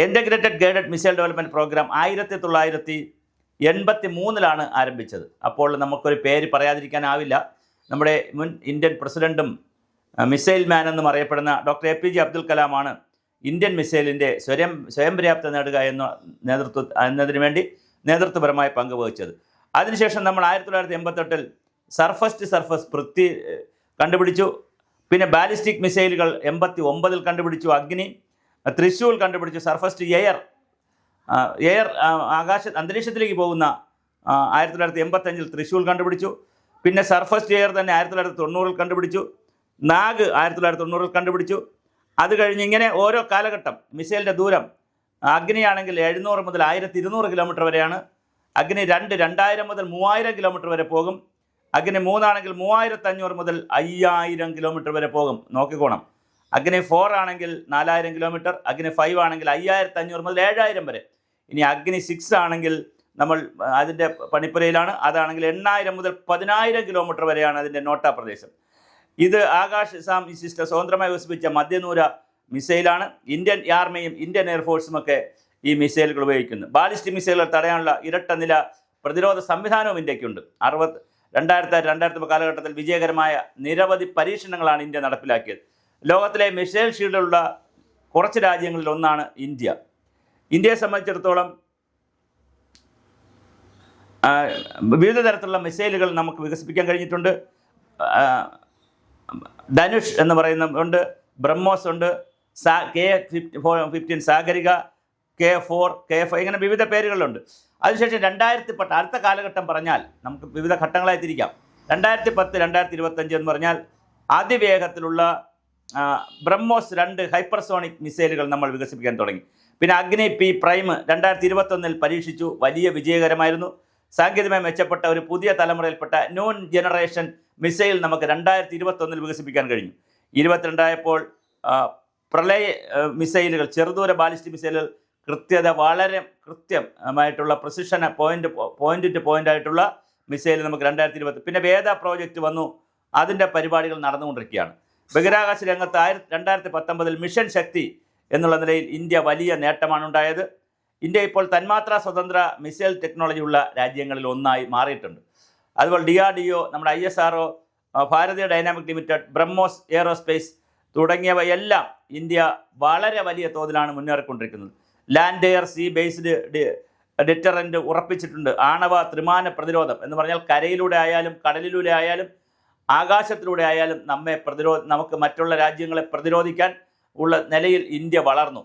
Integrated guided missile development programme 1983 ആരംഭിച്ചത്. അപ്പോൾ നമുക്കൊരു പേര് പറയാതിരിക്കാനാവില്ല. നമ്മുടെ മുൻ ഇന്ത്യൻ പ്രസിഡൻറ്റും മിസൈൽ മാൻ എന്നും അറിയപ്പെടുന്ന ഡോക്ടർ APJ അബ്ദുൽ കലാമാണ് ഇന്ത്യൻ മിസൈലിൻ്റെ സ്വയം പര്യാപ്തത നേടുക എന്നതിന് വേണ്ടി നേതൃത്വപരമായി പങ്കുവഹിച്ചത്. അതിനുശേഷം നമ്മൾ 1988 സർഫസ് പൃഥ്വി കണ്ടുപിടിച്ചു. പിന്നെ ബാലിസ്റ്റിക് മിസൈലുകൾ 89 കണ്ടുപിടിച്ചു. അഗ്നി, ത്രിശൂൽ കണ്ടുപിടിച്ചു. സർഫസ് എയർ അന്തരീക്ഷത്തിലേക്ക് പോകുന്ന 1985 ത്രിശൂൽ കണ്ടുപിടിച്ചു. പിന്നെ സർഫസ് എയർ തന്നെ 1990 കണ്ടുപിടിച്ചു. നാഗ് 1990 കണ്ടുപിടിച്ചു. അത് കഴിഞ്ഞ് ഇങ്ങനെ ഓരോ കാലഘട്ടം മിസൈലിൻ്റെ ദൂരം അഗ്നിയാണെങ്കിൽ 700 മുതൽ 1200 കിലോമീറ്റർ വരെയാണ്. അഗ്നി 2000 മുതൽ 3000 കിലോമീറ്റർ വരെ പോകും. അഗ്നി 3 ആണെങ്കിൽ 3500 മുതൽ 5000 കിലോമീറ്റർ വരെ പോകും. നോക്കിക്കോണം. അഗ്നി 4 ആണെങ്കിൽ 4000 കിലോമീറ്റർ, അഗ്നി 5 ആണെങ്കിൽ 5500 മുതൽ 7000 വരെ. ഇനി അഗ്നി 6 ആണെങ്കിൽ നമ്മൾ അതിൻ്റെ പണിപ്പുരയിലാണ്. അതാണെങ്കിൽ 8000 മുതൽ 10000 കിലോമീറ്റർ വരെയാണ് അതിൻ്റെ നോട്ട പ്രദേശം. ഇത് ആകാശ് സാം സിസ്റ്റം സ്വതന്ത്രമായി വികസിപ്പിച്ച മധ്യദൂര മിസൈലാണ്. ഇന്ത്യൻ ആർമിയും ഇന്ത്യൻ എയർഫോഴ്സും ഒക്കെ ഈ മിസൈലുകൾ ഉപയോഗിക്കുന്നു. ബാലിസ്റ്റിക് മിസൈലുകൾ തടയാനുള്ള ഇരട്ട നില പ്രതിരോധ സംവിധാനവും ഇന്ത്യക്കുണ്ട്. 2000 കാലഘട്ടത്തിൽ വിജയകരമായ നിരവധി പരീക്ഷണങ്ങളാണ് ഇന്ത്യ നടപ്പിലാക്കിയത്. ലോകത്തിലെ മിസൈൽ ഷീൽഡുള്ള കുറച്ച് രാജ്യങ്ങളിൽ ഒന്നാണ് ഇന്ത്യ. ഇന്ത്യയെ സംബന്ധിച്ചിടത്തോളം വിവിധ തരത്തിലുള്ള മിസൈലുകൾ നമുക്ക് വികസിപ്പിക്കാൻ കഴിഞ്ഞിട്ടുണ്ട്. ധനുഷ് എന്ന് പറയുന്ന ഉണ്ട്, ബ്രഹ്മോസ് ഉണ്ട്, K-15 സാഗരിക, K-4, K-5 ഇങ്ങനെ വിവിധ പേരുകളുണ്ട്. അതിനുശേഷം 2010 അടുത്ത കാലഘട്ടം പറഞ്ഞാൽ നമുക്ക് വിവിധ ഘട്ടങ്ങളായി തിരിക്കാം. 2010-2025 എന്ന് പറഞ്ഞാൽ അതിവേഗത്തിലുള്ള ബ്രഹ്മോസ് 2 ഹൈപ്പർസോണിക് മിസൈലുകൾ നമ്മൾ വികസിപ്പിക്കാൻ തുടങ്ങി. പിന്നെ അഗ്നി P പ്രൈം 2021 പരീക്ഷിച്ചു. വലിയ വിജയകരമായിരുന്നു. സാങ്കേതികമായി മെച്ചപ്പെട്ട ഒരു പുതിയ തലമുറയിൽപ്പെട്ട ന്യൂ ജനറേഷൻ മിസൈൽ നമുക്ക് 2021 വികസിപ്പിക്കാൻ കഴിഞ്ഞു. 22 ആയപ്പോൾ പ്രളയ മിസൈലുകൾ, ചെറുദൂര ബാലിസ്റ്റിക് മിസൈലുകൾ വളരെ കൃത്യമായിട്ടുള്ള പ്രിസിഷൻ പോയിന്റ് ടു പോയിന്റ് ആയിട്ടുള്ള മിസൈൽ നമുക്ക് 2020. പിന്നെ വേദ പ്രോജക്റ്റ് വന്നു. അതിൻ്റെ പരിപാടികൾ നടന്നുകൊണ്ടിരിക്കുകയാണ്. ബഹിരാകാശ രംഗത്ത് 2019 മിഷൻ ശക്തി എന്നുള്ള നിലയിൽ ഇന്ത്യ വലിയ നേട്ടമാണ് ഉണ്ടായത്. ഇന്ത്യ ഇപ്പോൾ തന്മാത്രാ സ്വതന്ത്ര മിസൈൽ ടെക്നോളജി ഉള്ള രാജ്യങ്ങളിൽ ഒന്നായി മാറിയിട്ടുണ്ട്. അതുപോലെ DRDO, നമ്മുടെ ISRO, Bharatiya dynamic limited, BrahMos aerospace തുടങ്ങിയവയെല്ലാം ഇന്ത്യ വളരെ വലിയ തോതിലാണ് മുന്നേറിക്കൊണ്ടിരിക്കുന്നത്. Land air sea based deterrent ഉറപ്പിച്ചിട്ടുണ്ട്. ആണവ ത്രിമാന പ്രതിരോധം എന്ന് പറഞ്ഞാൽ കരയിലൂടെ ആയാലും കടലിലൂടെ ആയാലും ആകാശത്തിലൂടെ ആയാലും നമുക്ക് മറ്റുള്ള രാജ്യങ്ങളെ പ്രതിരോധിക്കാൻ ഉള്ള നിലയിൽ ഇന്ത്യ വളർന്നു.